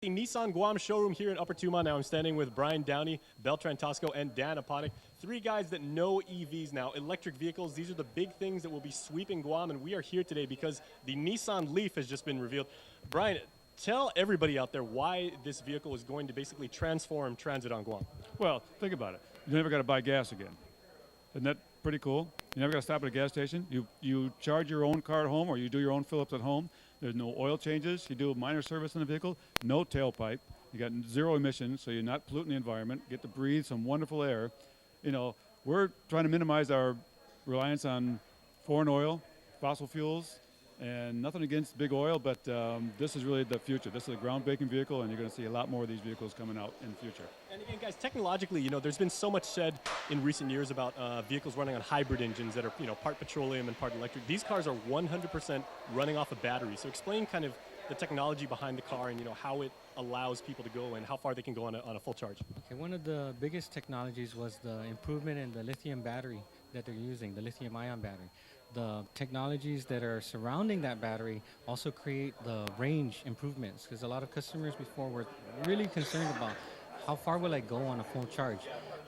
The Nissan Guam showroom here in Upper Tuma. Now I'm standing with Brian Downey, Beltran Tosco, and Dan Aponic. Three guys that know EVs now, electric vehicles. These are the big things that will be sweeping Guam, and we are here today because the Nissan Leaf has just been revealed. Brian, tell everybody out there why this vehicle is going to basically transform transit on Guam. Well, think about it. You never got to buy gas again. Isn't that pretty cool? You never got to stop at a gas station. You charge your own car at home, or you do your own fill-ups at home. There's no oil changes. You do a minor service in the vehicle. No tailpipe. You got zero emissions, so you're not polluting the environment. Get to breathe some wonderful air. You know, we're trying to minimize our reliance on foreign oil, fossil fuels, and nothing against big oil, but this is really the future. This is a groundbreaking vehicle, and you're going to see a lot more of these vehicles coming out in the future. And again, guys, technologically, there's been so much said in recent years about vehicles running on hybrid engines that are, part petroleum and part electric. These cars are 100% running off a battery. So explain kind of the technology behind the car and, how it allows people to go and how far they can go on a full charge. Okay, one of the biggest technologies was the improvement in the lithium battery that they're using, the lithium-ion battery. The technologies that are surrounding that battery also create the range improvements, because a lot of customers before were really concerned about how far will I go on a full charge.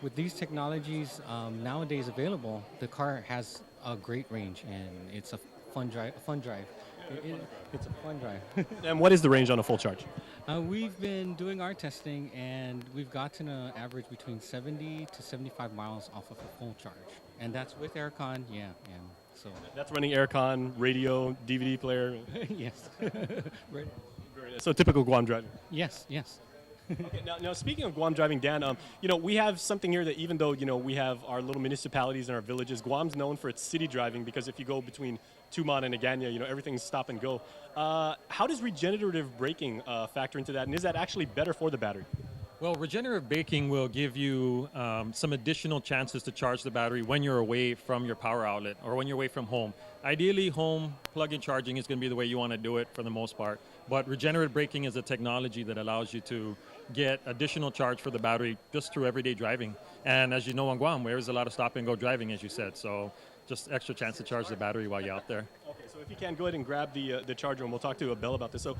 With these technologies nowadays available, the car has a great range, and it's a fun drive. It's a fun drive. And what is the range on a full charge? We've been doing our testing, and we've gotten an average between 70 to 75 miles off of a full charge. And that's with aircon, yeah. So that's running aircon, radio, DVD player. Yes. Right. So typical Guam driving. Yes. Okay, now speaking of Guam driving, Dan, we have something here that even though, we have our little municipalities and our villages, Guam's known for its city driving because if you go between Tumon and Agana, everything's stop and go. How does regenerative braking factor into that, and is that actually better for the battery? Well, regenerative braking will give you some additional chances to charge the battery when you're away from your power outlet or when you're away from home. Ideally, home plug-in charging is going to be the way you want to do it for the most part. But regenerative braking is a technology that allows you to get additional charge for the battery just through everyday driving. And as you know, on Guam, there's a lot of stop-and-go driving, as you said. So just extra chance to charge the battery while you're out there. Okay, so if you can, go ahead and grab the charger, and we'll talk to Bell about this. So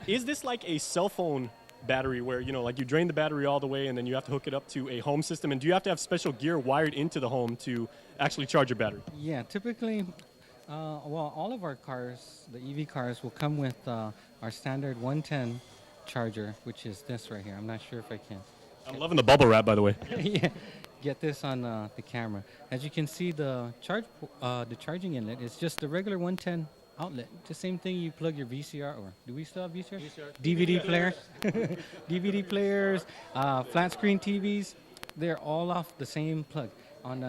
is this like a cell phone battery where, like you drain the battery all the way and then you have to hook it up to a home system? And do you have to have special gear wired into the home to actually charge your battery? Yeah, typically, all of our cars, the EV cars, will come with our standard 110 charger, which is this right here. I'm not sure if I can. I'm loving the bubble wrap, by the way. Yeah, get this on the camera. As you can see, the charging inlet is just a regular 110 outlet. The same thing you plug your VCR, or do we still have VCR? DVD players, DVD players, flat screen TVs. They're all off the same plug. On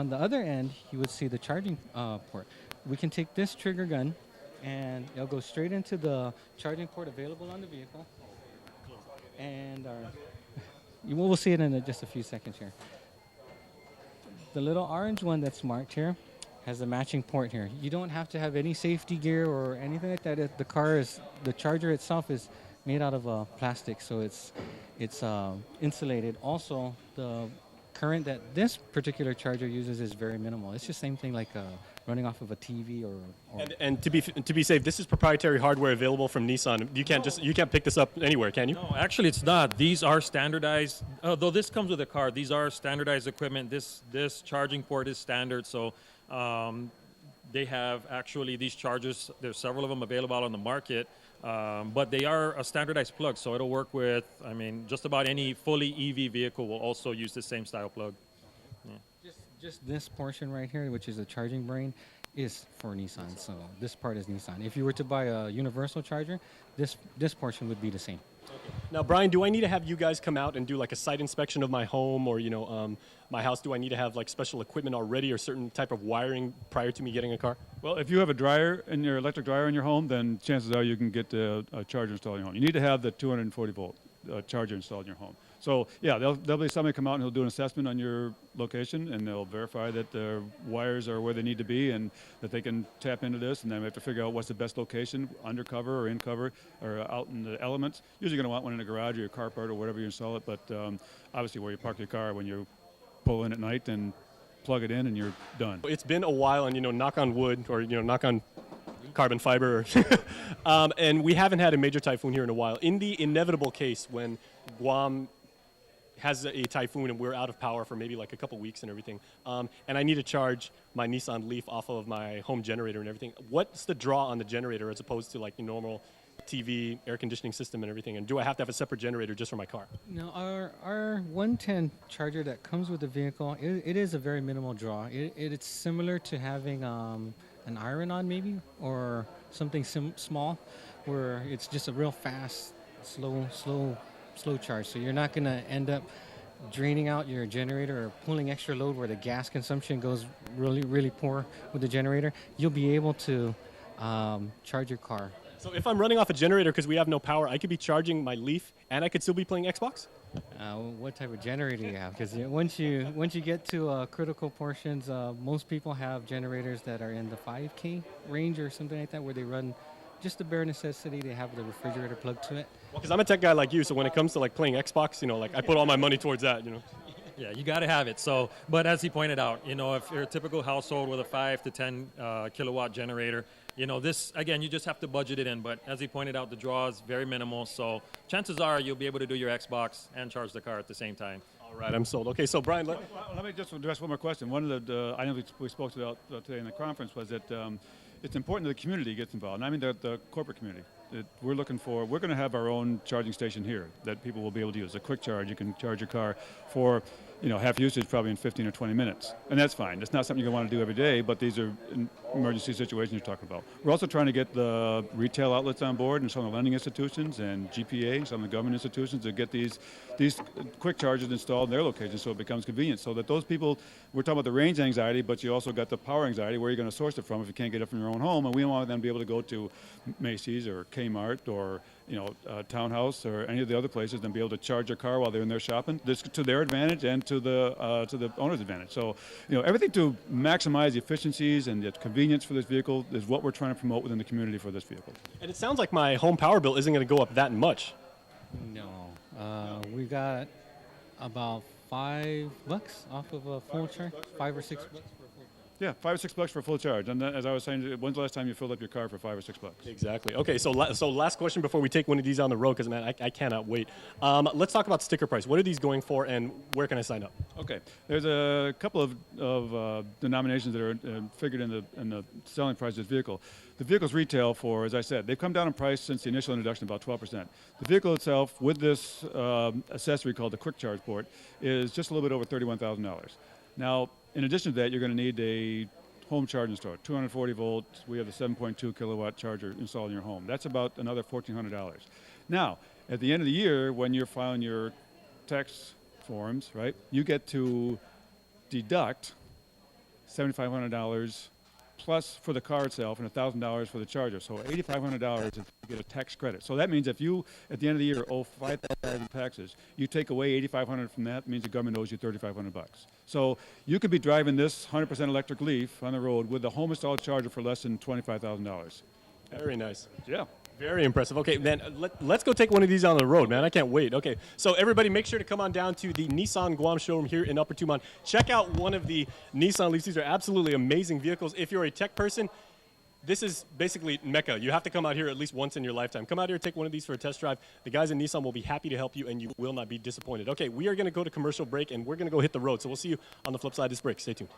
the other end, you would see the charging port. We can take this trigger gun, and it'll go straight into the charging port available on the vehicle. And we'll see it in just a few seconds here. The little orange one that's marked here has a matching port here. You don't have to have any safety gear or anything like that. The charger itself is made out of plastic, so it's insulated. Also, the current that this particular charger uses is very minimal. It's just the same thing like running off of a TV or and to be safe, this is proprietary hardware available from Nissan. You can't pick this up anywhere, can you? No, actually it's not. These are standardized. Though this comes with a car, these are standardized equipment. This charging port is standard, so they have actually these chargers. There's several of them available on the market, but they are a standardized plug, so it'll work with, just about any fully EV vehicle will also use the same style plug. Yeah. Just this portion right here, which is the charging brain, is for Nissan. So this part is Nissan. If you were to buy a universal charger, this portion would be the same. Okay. Now, Brian, do I need to have you guys come out and do like a site inspection of my home or my house? Do I need to have like special equipment already or certain type of wiring prior to me getting a car? Well, if you have a dryer in your electric dryer in your home, then chances are you can get a charger installed in your home. You need to have the 240 volt charger installed in your home. So yeah, there'll be somebody come out and he'll do an assessment on your location, and they'll verify that the wires are where they need to be and that they can tap into this, and then we have to figure out what's the best location, undercover or in cover or out in the elements. Usually going to want one in the garage or your carport or whatever you install it, but obviously where you park your car when you pull in at night and plug it in and you're done. It's been a while, and knock on wood or knock on carbon fiber. And we haven't had a major typhoon here in a while. In the inevitable case when Guam has a typhoon and we're out of power for maybe like a couple weeks and everything, and I need to charge my Nissan Leaf off of my home generator and everything, what's the draw on the generator as opposed to like the normal TV, air conditioning system and everything? And do I have to have a separate generator just for my car? Now, our 110 charger that comes with the vehicle, it is a very minimal draw. It's similar to having an iron-on maybe, or something small, where it's just a real fast, slow charge. So you're not going to end up draining out your generator or pulling extra load where the gas consumption goes really, really poor with the generator. You'll be able to charge your car. So if I'm running off a generator because we have no power, I could be charging my Leaf and I could still be playing Xbox? What type of generator you have? Because once you get to critical portions, most people have generators that are in the 5K range or something like that, where they run just the bare necessity. They have the refrigerator plugged to it. Well, because I'm a tech guy like you, so when it comes to like playing Xbox, like I put all my money towards that, Yeah, you got to have it. So, but as he pointed out, if you're a typical household with a 5 to 10 kilowatt generator, this, again, you just have to budget it in. But as he pointed out, the draw is very minimal. So chances are you'll be able to do your Xbox and charge the car at the same time. All right, I'm sold. Okay, so Brian, Let me just address one more question. One of the items we spoke about today in the conference was that it's important that the community gets involved. And I mean the corporate community. We're going to have our own charging station here that people will be able to use. A quick charge, you can charge your car for half usage probably in 15 or 20 minutes. And that's fine. It's not something you want to do every day, but these are emergency situations you're talking about. We're also trying to get the retail outlets on board and some of the lending institutions and GPA, some of the government institutions to get these quick chargers installed in their locations so it becomes convenient. So that those people, we're talking about the range anxiety, but you also got the power anxiety, where you're going to source it from if you can't get it from your own home. And we want them to be able to go to Macy's or Kmart or Townhouse or any of the other places and be able to charge their car while they're in there shopping. This to their advantage and to the owner's advantage. So everything to maximize the efficiencies and the convenience for this vehicle is what we're trying to promote within the community for this vehicle. And it sounds like my home power bill isn't going to go up that much. No, we got about $5 off of a full charge, $5 or $6 for a full. Yeah, $5 or $6 for a full charge. And as I was saying, when's the last time you filled up your car for $5 or $6? Exactly. Okay, so last question before we take one of these on the road, because man, I cannot wait. Let's talk about sticker price. What are these going for, and where can I sign up? Okay, there's a couple of denominations that are figured in the selling price of this vehicle. The vehicle's retail for, as I said, they've come down in price since the initial introduction about 12%. The vehicle itself, with this accessory called the quick charge port, is just a little bit over $31,000. Now, in addition to that, you're going to need a home charging store, 240 volts. We have the 7.2 kilowatt charger installed in your home. That's about another $1,400. Now, at the end of the year, when you're filing your tax forms, right, you get to deduct $7,500 plus for the car itself and $1,000 for the charger. So $8,500 to get a tax credit. So that means if you, at the end of the year, owe $5,000 in taxes, you take away $8,500 from that, means the government owes you $3,500. So you could be driving this 100% electric Leaf on the road with a home installed charger for less than $25,000. Very nice. Yeah. Very impressive. Okay, man, let's go take one of these on the road, man. I can't wait. Okay, so everybody make sure to come on down to the Nissan Guam showroom here in Upper Tumon. Check out one of the Nissan Leafs. These are absolutely amazing vehicles. If you're a tech person, this is basically Mecca. You have to come out here at least once in your lifetime. Come out here, take one of these for a test drive. The guys in Nissan will be happy to help you, and you will not be disappointed. Okay, we are going to go to commercial break, and we're going to go hit the road. So we'll see you on the flip side of this break. Stay tuned.